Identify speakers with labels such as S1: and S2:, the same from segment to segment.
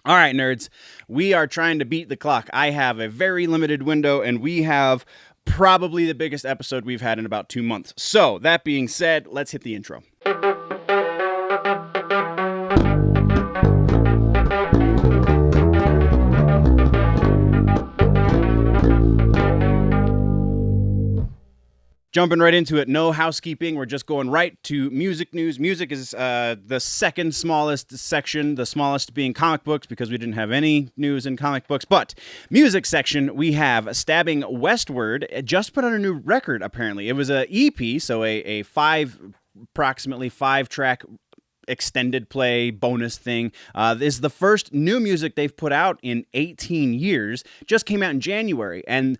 S1: All right, nerds, we are trying to beat the clock. I have a very limited window, and we have probably the biggest episode we've had in about 2 months. So, that being said, let's hit the intro. Jumping right into it, no housekeeping. We're just going right to music news. Music is the second smallest section, the smallest being comic books because we didn't have any news in comic books. But music section, we have Stabbing Westward. It just put out a new record, apparently. It was an EP, so approximately 5-track extended play bonus thing. This is the first new music they've put out in 18 years. Just came out in January, and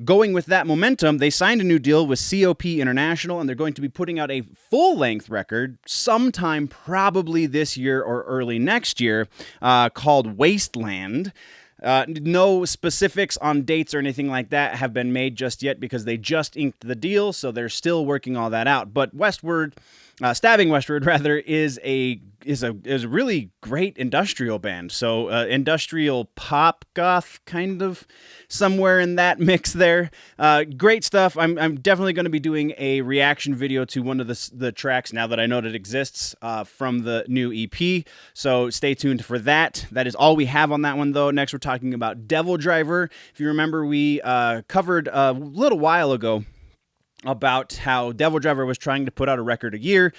S1: going with that momentum, they signed a new deal with COP International, and they're going to be putting out a full-length record sometime probably this year or early next year called Wasteland. No specifics on dates or anything like that have been made just yet because they just inked the deal, so they're still working all that out. But Stabbing Westward, rather, is a really great industrial band. So industrial pop goth, kind of somewhere in that mix there. Great stuff. I'm definitely going to be doing a reaction video to one of the tracks now that I know that it exists from the new EP. So stay tuned for that. That is all we have on that one, though. Next, we're talking about Devil Driver. If you remember, we covered a little while ago about how Devil Driver was trying to put out a record a year,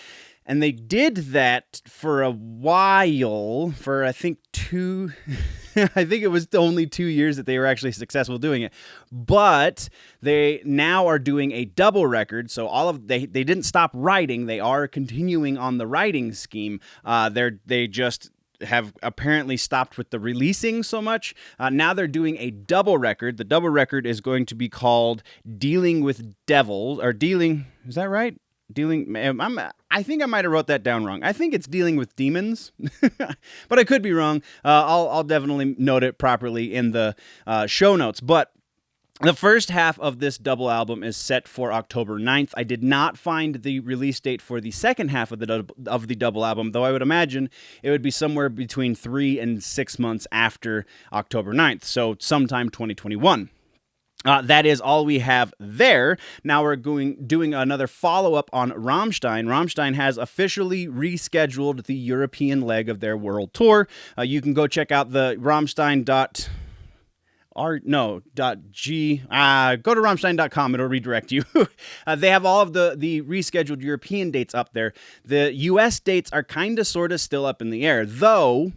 S1: and they did that for a while, for I think it was only 2 years that they were actually successful doing it. But they now are doing a double record, so they didn't stop writing, they are continuing on the writing scheme. They just have apparently stopped with the releasing so much. Now they're doing a double record. The double record is going to be called Dealing with Devils, or Dealing, is that right? I think I might have wrote that down wrong. I think it's Dealing with Demons, but I could be wrong. I'll definitely note it properly in the show notes. But the first half of this double album is set for October 9th. I did not find the release date for the second half of the double album, though I would imagine it would be somewhere between 3 and 6 months after October 9th, so sometime 2021. That is all we have there. Now we're doing another follow-up on Rammstein. Rammstein has officially rescheduled the European leg of their world tour. You can go check out the Rammstein.g. Go to Rammstein.com. It'll redirect you. They have all of the rescheduled European dates up there. The U.S. dates are kind of sort of still up in the air, though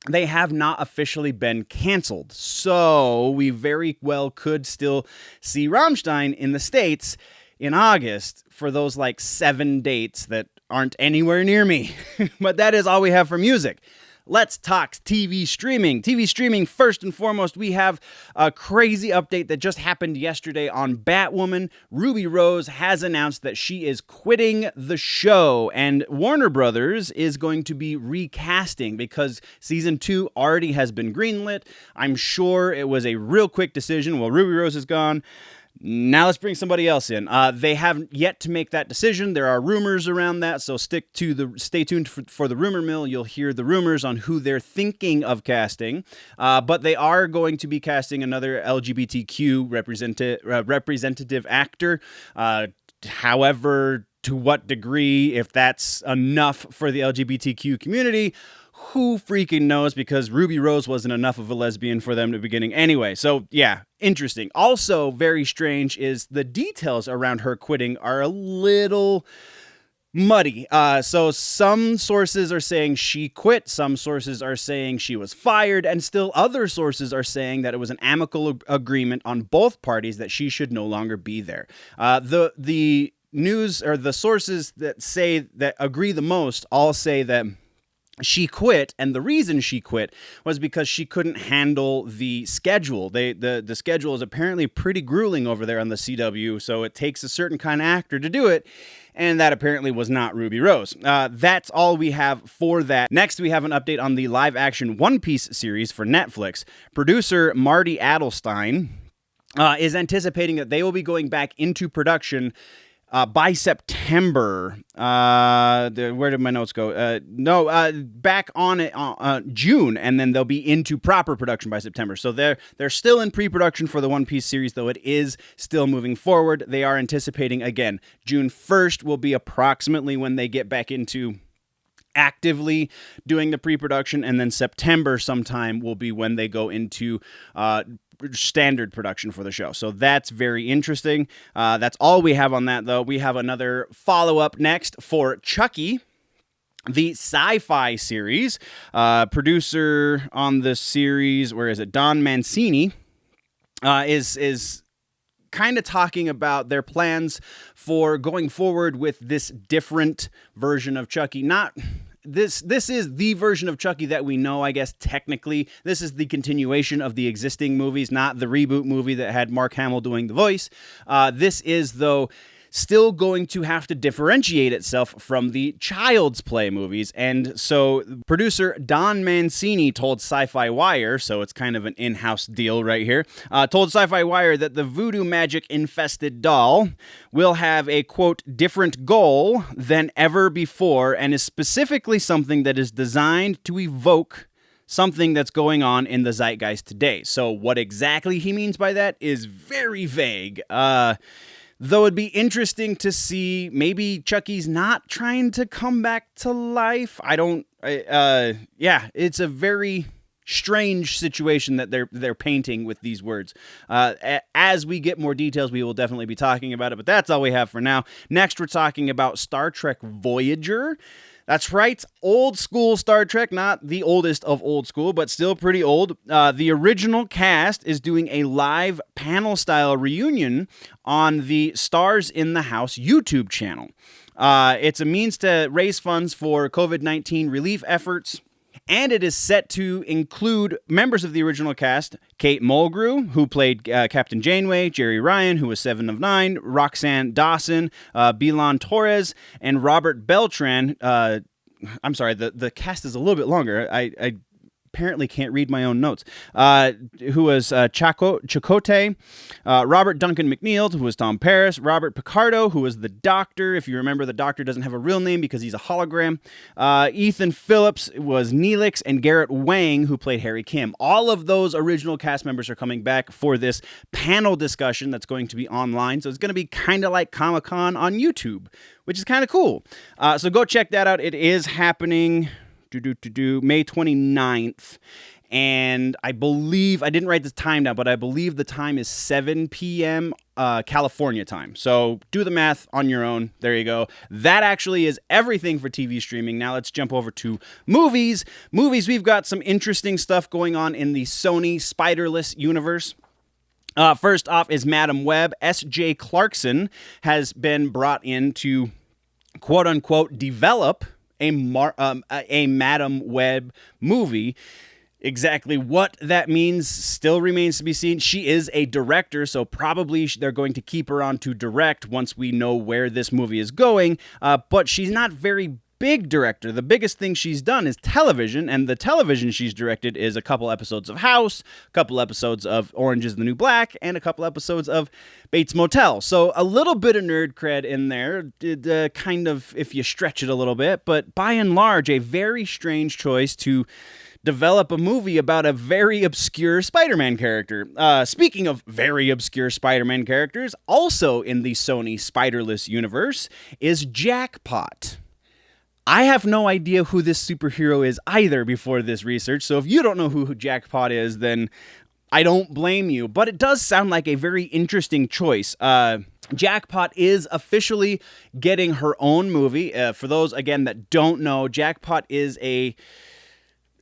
S1: they have not officially been canceled. So we very well could still see Rammstein in the States in August for those 7 dates that aren't anywhere near me. But that is all we have for music. Let's talk TV streaming. TV streaming, first and foremost, we have a crazy update that just happened yesterday on Batwoman. Ruby Rose has announced that she is quitting the show, and Warner Brothers is going to be recasting because season 2 already has been greenlit. I'm sure it was a real quick decision. Well, Ruby Rose is gone. Now let's bring somebody else in. They haven't yet to make that decision. There are rumors around that, so stay tuned for the rumor mill. You'll hear the rumors on who they're thinking of casting. But they are going to be casting another LGBTQ representative actor. However, to what degree, if that's enough for the LGBTQ community, who freaking knows, because Ruby Rose wasn't enough of a lesbian for them at the beginning anyway. So yeah, interesting. Also very strange is the details around her quitting are a little muddy. So some sources are saying she quit, some sources are saying she was fired, and still other sources are saying that it was an amicable agreement on both parties that she should no longer be there. The news, or the sources that agree the most, all say that she quit, and the reason she quit was because she couldn't handle the schedule. The schedule is apparently pretty grueling over there on the CW, so it takes a certain kind of actor to do it, and that apparently was not Ruby Rose. That's all we have for that. Next, we have an update on the live-action One Piece series for Netflix. Producer Marty Adelstein is anticipating that they will be going back into production by September. Where did my notes go? Back on it June, and then they'll be into proper production by September. So they're still in pre-production for the One Piece series, though it is still moving forward. They are anticipating, again, June 1st will be approximately when they get back into actively doing the pre-production, and then September sometime will be when they go into standard production for the show. So that's very interesting. That's all we have on that, though. We have another follow-up next for Chucky, the sci-fi series. Producer on the series, where is it? Don Mancini is kind of talking about their plans for going forward with this different version of Chucky. This is the version of Chucky that we know, I guess, technically. This is the continuation of the existing movies, not the reboot movie that had Mark Hamill doing the voice. This is, though, still going to have to differentiate itself from the Child's Play movies. And so producer Don Mancini told Sci-Fi Wire, so it's kind of an in-house deal right here, told Sci-Fi Wire that the voodoo magic-infested doll will have a, quote, different goal than ever before, and is specifically something that is designed to evoke something that's going on in the zeitgeist today. So what exactly he means by that is very vague. Though it'd be interesting to see maybe Chucky's not trying to come back to life. It's a very strange situation that they're painting with these words. As we get more details, we will definitely be talking about it, but that's all we have for now. Next, we're talking about Star Trek Voyager. That's right, old school Star Trek, not the oldest of old school, but still pretty old. The original cast is doing a live panel-style reunion on the Stars in the House YouTube channel. It's a means to raise funds for COVID-19 relief efforts, and it is set to include members of the original cast: Kate Mulgrew, who played Captain Janeway; Jerry Ryan, who was 7 of 9; Roxanne Dawson; Beelan Torres; and Robert Beltran. I'm sorry, the cast is a little bit longer. I apparently can't read my own notes. Who was Chakotay, Robert Duncan McNeil, who was Tom Paris, Robert Picardo, who was the Doctor. If you remember, the Doctor doesn't have a real name because he's a hologram. Ethan Phillips was Neelix, and Garrett Wang, who played Harry Kim. All of those original cast members are coming back for this panel discussion that's going to be online. So it's going to be kind of like Comic-Con on YouTube, which is kind of cool. So go check that out. It is happening May 29th, and I believe, I didn't write the time down, but I believe the time is 7 p.m. California time. So do the math on your own. There you go. That actually is everything for TV streaming. Now let's jump over to movies. We've got some interesting stuff going on in the Sony Spiderless universe. First off is Madam Web. S.J. Clarkson has been brought in to, quote-unquote, develop a Madam Web movie. Exactly what that means still remains to be seen. She is a director, so probably they're going to keep her on to direct once we know where this movie is going, but she's not very big director. The biggest thing she's done is television, and the television she's directed is a couple episodes of House, a couple episodes of Orange is the New Black, and a couple episodes of Bates Motel. So a little bit of nerd cred in there, kind of if you stretch it a little bit, but by and large, a very strange choice to develop a movie about a very obscure Spider-Man character. Speaking of very obscure Spider-Man characters, also in the Sony Spiderless universe is Jackpot. I have no idea who this superhero is either before this research, so if you don't know who Jackpot is, then I don't blame you. But it does sound like a very interesting choice. Jackpot is officially getting her own movie. For those, again, that don't know, Jackpot is a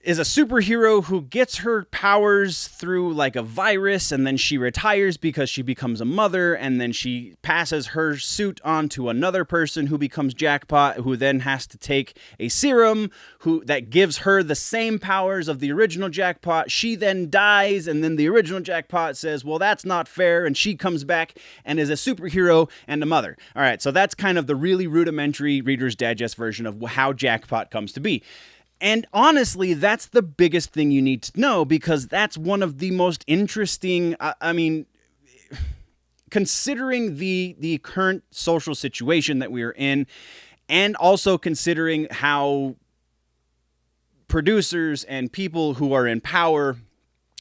S1: superhero who gets her powers through like a virus, and then she retires because she becomes a mother, and then she passes her suit on to another person who becomes Jackpot, who then has to take a serum that gives her the same powers of the original Jackpot. She then dies, and then the original Jackpot says, well, that's not fair, and she comes back and is a superhero and a mother. All right, so that's kind of the really rudimentary Reader's Digest version of how Jackpot comes to be. And honestly, that's the biggest thing you need to know, because that's one of the most interesting, because considering the current social situation that we are in, and also considering how producers and people who are in power,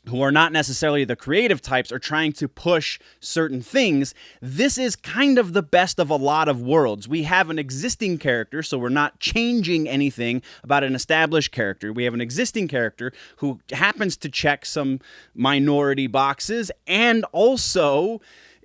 S1: who are not necessarily the creative types, are trying to push certain things, this is kind of the best of a lot of worlds. We have an existing character, so we're not changing anything about an established character. We have an existing character who happens to check some minority boxes and also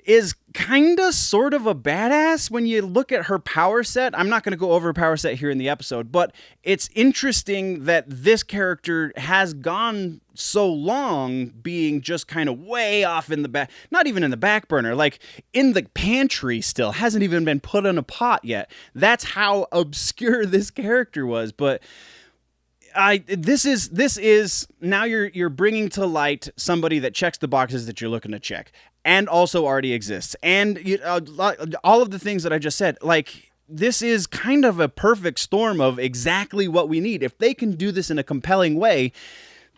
S1: is kind of sort of a badass when you look at her power set. I'm not going to go over her power set here in the episode, but it's interesting that this character has gone so long being just kind of way off in the back, not even in the back burner, like in the pantry still, hasn't even been put in a pot yet. That's how obscure this character was. But this is now you're bringing to light somebody that checks the boxes that you're looking to check, and also already exists, and all of the things that I just said. Like, this is kind of a perfect storm of exactly what we need. If they can do this in a compelling way,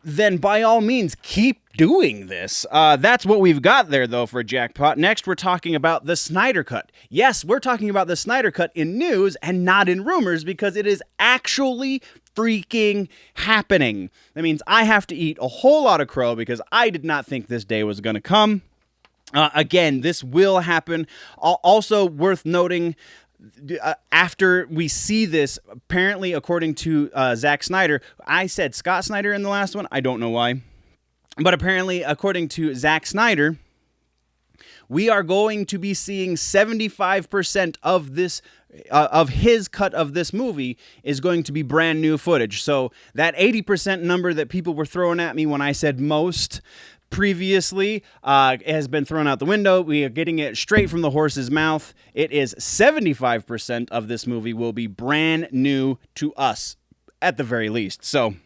S1: then by all means keep doing this. That's what we've got there, though, for a jackpot. Next, we're talking about the Snyder Cut. Yes, we're talking about the Snyder Cut in news and not in rumors, because it is actually freaking happening. That means I have to eat a whole lot of crow because I did not think this day was going to come. Again, this will happen. Also worth noting, after we see this, apparently, according to Zack Snyder, I said Scott Snyder in the last one. I don't know why. But apparently, according to Zack Snyder, we are going to be seeing 75% of this, of his cut of this movie is going to be brand new footage. So that 80% number that people were throwing at me when I said most previously has been thrown out the window. We are getting it straight from the horse's mouth. It is 75% of this movie will be brand new to us, at the very least. So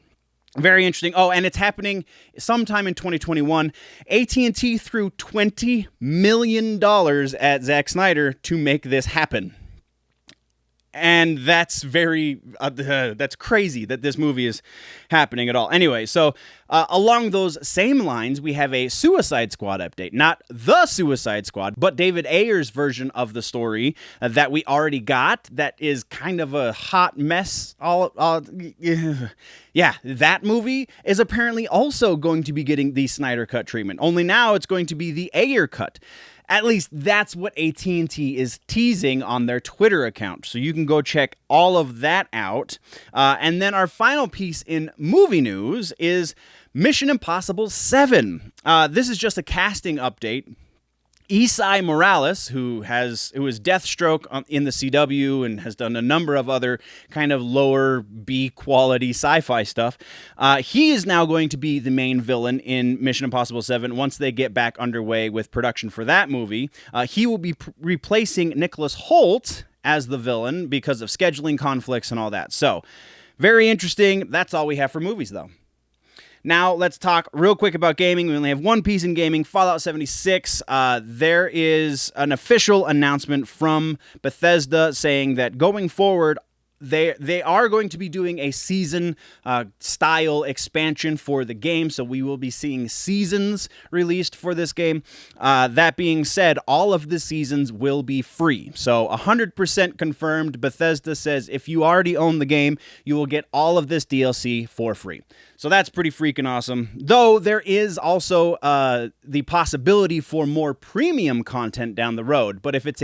S1: very interesting. Oh, and it's happening sometime in 2021. AT&T threw $20 million at Zack Snyder to make this happen. And that's that's crazy that this movie is happening at all. Anyway, so along those same lines, we have a Suicide Squad update. Not the Suicide Squad, but David Ayer's version of the story that we already got. That is kind of a hot mess. Yeah, that movie is apparently also going to be getting the Snyder Cut treatment. Only now it's going to be the Ayer Cut. At least that's what AT&T is teasing on their Twitter account. So you can go check all of that out. And then our final piece in movie news is Mission Impossible 7. This is just a casting update. Esai Morales, who is Deathstroke in the CW and has done a number of other kind of lower B quality sci-fi stuff, he is now going to be the main villain in Mission Impossible 7 once they get back underway with production for that movie. He will be replacing Nicholas Hoult as the villain because of scheduling conflicts and all that. So, very interesting. That's all we have for movies, though. Now, let's talk real quick about gaming. We only have one piece in gaming, Fallout 76. There is an official announcement from Bethesda saying that going forward, they are going to be doing a season style expansion for the game, so we will be seeing seasons released for this game. That being said, all of the seasons will be free. So 100% confirmed. Bethesda says if you already own the game, you will get all of this DLC for free. So that's pretty freaking awesome. Though there is also the possibility for more premium content down the road. But if it's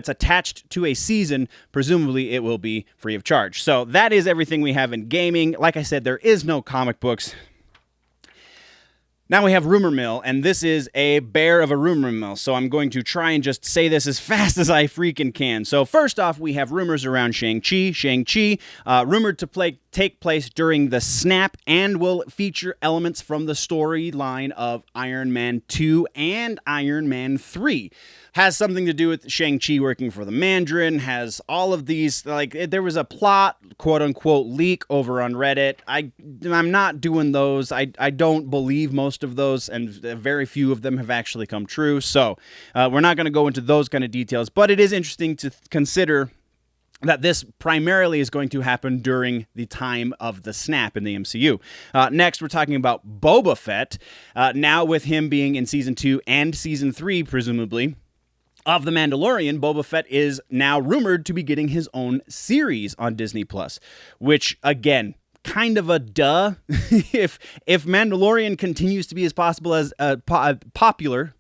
S1: attached to a season, presumably it will be free of charge. So that is everything we have in gaming. Like I said, there is no comic books. Now we have Rumor Mill, and this is a bear of a rumor mill, so I'm going to try and just say this as fast as I freaking can. So first off, we have rumors around ShangChi. ShangChi, rumored to take place during the Snap and will feature elements from the storyline of Iron Man 2 and Iron Man 3. Has something to do with Shang-Chi working for the Mandarin, has all of these, like, there was a plot, quote-unquote, leak over on Reddit. I'm not doing those. I don't believe most of those, and very few of them have actually come true, so we're not going to go into those kind of details, but it is interesting to consider that this primarily is going to happen during the time of the snap in the MCU. Next, we're talking about Boba Fett. Now with him being in Season 2 and Season 3, presumably, of The Mandalorian, Boba Fett is now rumored to be getting his own series on Disney+, which, again, kind of a duh. if Mandalorian continues to be as possible as popular,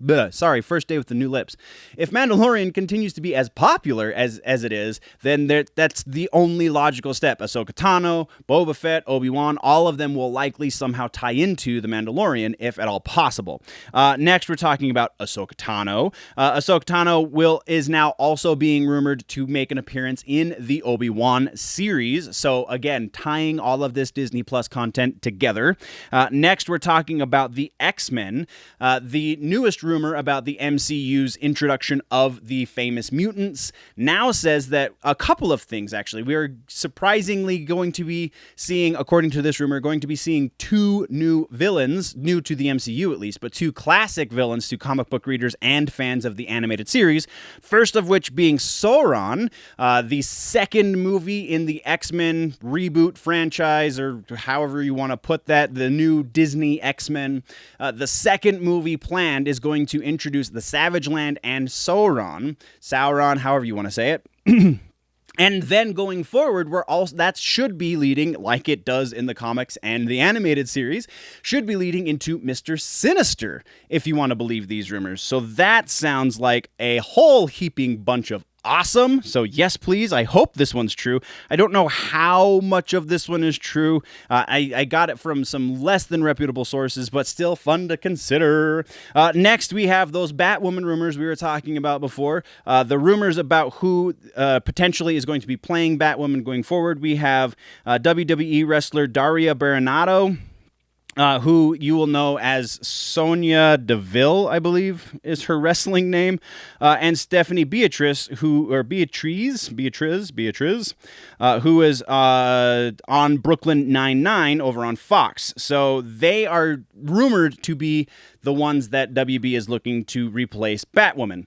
S1: first day with the new lips. If Mandalorian continues to be as popular as it is, then that's the only logical step. Ahsoka Tano, Boba Fett, Obi-Wan, all of them will likely somehow tie into the Mandalorian, if at all possible. Next, we're talking about Ahsoka Tano. Ahsoka Tano is now also being rumored to make an appearance in the Obi-Wan series. So again, tying all of this Disney Plus content together. Next, we're talking about the X-Men, the newest rumor about the MCU's introduction of the famous mutants now says that a couple of things, actually. We are surprisingly going to be seeing, according to this rumor, going to be seeing two new villains, new to the MCU at least, but two classic villains to comic book readers and fans of the animated series. First of which being Sauron, the second movie in the X-Men reboot franchise, or however you want to put that, the new Disney X-Men. The second movie planned is going to introduce the Savage Land and Sauron, however you want to say it. And then going forward, that should be leading, like it does in the comics and the animated series, should be leading into Mr. Sinister, if you want to believe these rumors. So that sounds like a whole heaping bunch of awesome. So yes, please. I hope this one's true. I don't know how much of this one is true. I got it from some less than reputable sources, but still fun to consider. Next, we have those Batwoman rumors we were talking about before. The rumors about who potentially is going to be playing Batwoman going forward. We have WWE wrestler Daria Baronato, who you will know as Sonya Deville, I believe is her wrestling name, and Stephanie Beatriz, who is on Brooklyn Nine-Nine over on Fox. So they are rumored to be the ones that WB is looking to replace Batwoman.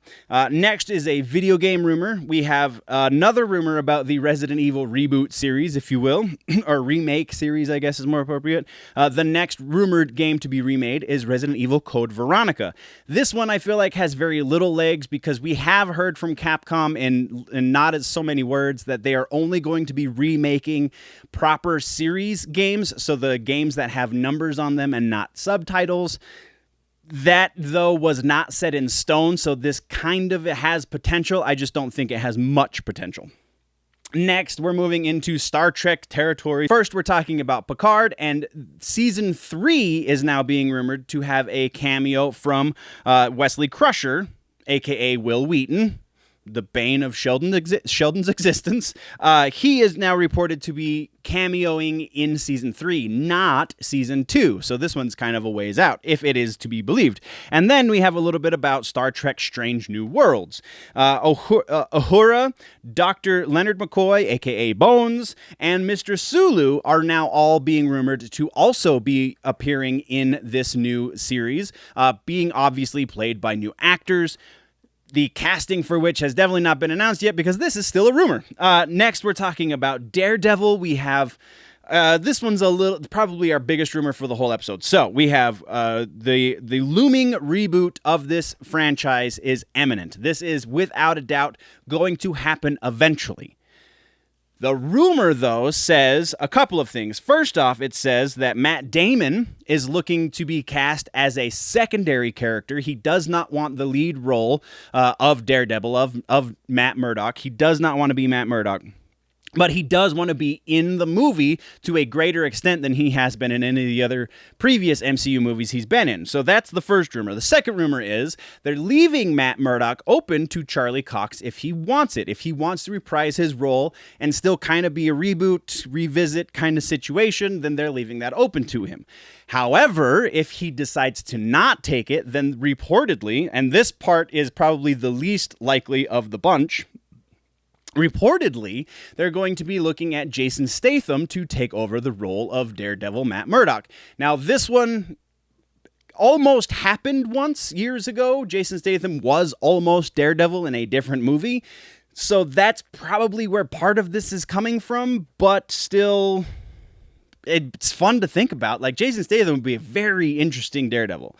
S1: Next is a video game rumor. We have another rumor about the Resident Evil reboot series, if you will, or remake series, I guess is more appropriate. The next rumored game to be remade is Resident Evil Code Veronica. This one I feel like has very little legs because we have heard from Capcom in not as so many words that they are only going to be remaking proper series games, so the games that have numbers on them and not subtitles. That, though, was not set in stone, so this kind of has potential. I just don't think it has much potential. Next, we're moving into Star Trek territory. First, we're talking about Picard, and Season 3 is now being rumored to have a cameo from Wesley Crusher, a.k.a. Will Wheaton, the bane of Sheldon's existence. He is now reported to be cameoing in Season 3, not Season 2. So this one's kind of a ways out, if it is to be believed. And then we have a little bit about Star Trek Strange New Worlds. Uhura, Dr. Leonard McCoy, a.k.a. Bones, and Mr. Sulu are now all being rumored to also be appearing in this new series, being obviously played by new actors, the casting for which has definitely not been announced yet because this is still a rumor. Next, we're talking about Daredevil. We have, this one's probably our biggest rumor for the whole episode. So we have the looming reboot of this franchise is imminent. This is without a doubt going to happen eventually. The rumor, though, says a couple of things. First off, it says that Matt Damon is looking to be cast as a secondary character. He does not want the lead role of Daredevil, of Matt Murdock. He does not want to be Matt Murdock. But he does want to be in the movie to a greater extent than he has been in any of the other previous MCU movies he's been in. So that's the first rumor. The second rumor is they're leaving Matt Murdock open to Charlie Cox if he wants it. If he wants to reprise his role and still kind of be a reboot, revisit kind of situation, then they're leaving that open to him. However, if he decides to not take it, then reportedly, and this part is probably the least likely of the bunch, reportedly, they're going to be looking at Jason Statham to take over the role of Daredevil Matt Murdock. Now, this one almost happened once years ago. Jason Statham was almost Daredevil in a different movie. So that's probably where part of this is coming from, but still, it's fun to think about. Like, Jason Statham would be a very interesting Daredevil.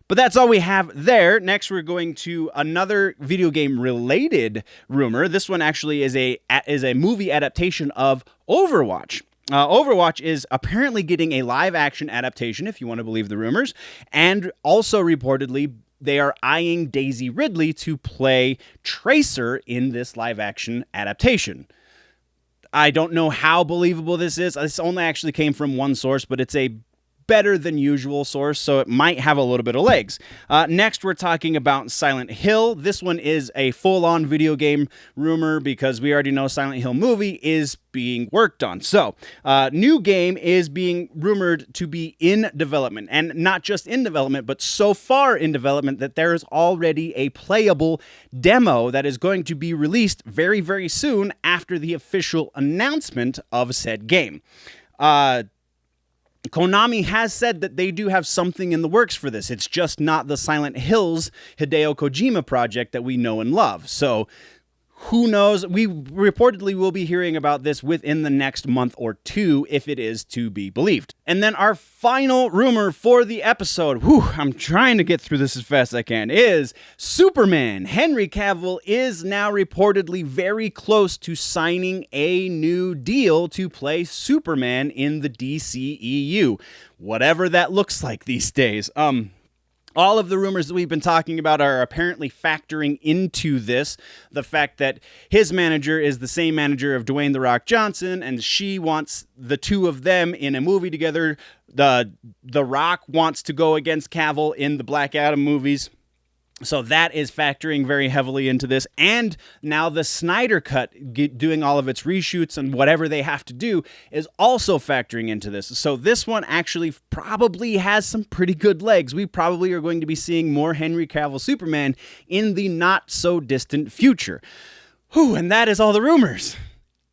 S1: But that's all we have there. Next, we're going to another video game related rumor. This one actually is a movie adaptation of Overwatch. Overwatch is apparently getting a live action adaptation, if you want to believe the rumors, and also reportedly they are eyeing Daisy Ridley to play Tracer in this live action adaptation. I don't know how believable this is. This only actually came from one source, but it's a better than usual source, so it might have a little bit of legs. Next, we're talking about Silent Hill. This one is a full-on video game rumor because we already know Silent Hill movie is being worked on. So, new game is being rumored to be in development, and not just in development, but so far in development that there is already a playable demo that is going to be released very, very soon after the official announcement of said game. Konami has said that they do have something in the works for this. It's just not the Silent Hills Hideo Kojima project that we know and love. So, who knows? We reportedly will be hearing about this within the next month or two, if it is to be believed. And then our final rumor for the episode, I'm trying to get through this as fast as I can, is Superman. Henry Cavill is now reportedly very close to signing a new deal to play Superman in the DCEU. Whatever that looks like these days. All of the rumors that we've been talking about are apparently factoring into this. The fact that his manager is the same manager of Dwayne "The Rock" Johnson, and she wants the two of them in a movie together. The Rock wants to go against Cavill in the Black Adam movies. So that is factoring very heavily into this. And now the Snyder Cut, doing all of its reshoots and whatever they have to do, is also factoring into this. So this one actually probably has some pretty good legs. We probably are going to be seeing more Henry Cavill Superman in the not so distant future. And that is all the rumors.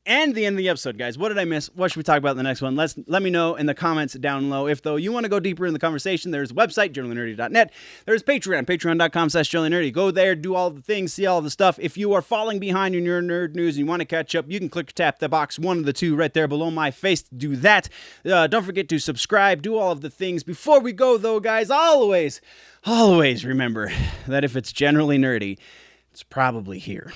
S1: And the end of the episode, guys. What did I miss? What should we talk about in the next one? Let me know in the comments down below. If, though, you want to go deeper in the conversation, there's a website, generallynerdy.net. There's Patreon, patreon.com/generallynerdy. Go there, do all the things, see all the stuff. If you are falling behind in your nerd news and you want to catch up, you can click or tap the box, one of the two right there below my face to do that. Don't forget to subscribe, do all of the things. Before we go, though, guys, always remember that if it's generally nerdy, it's probably here.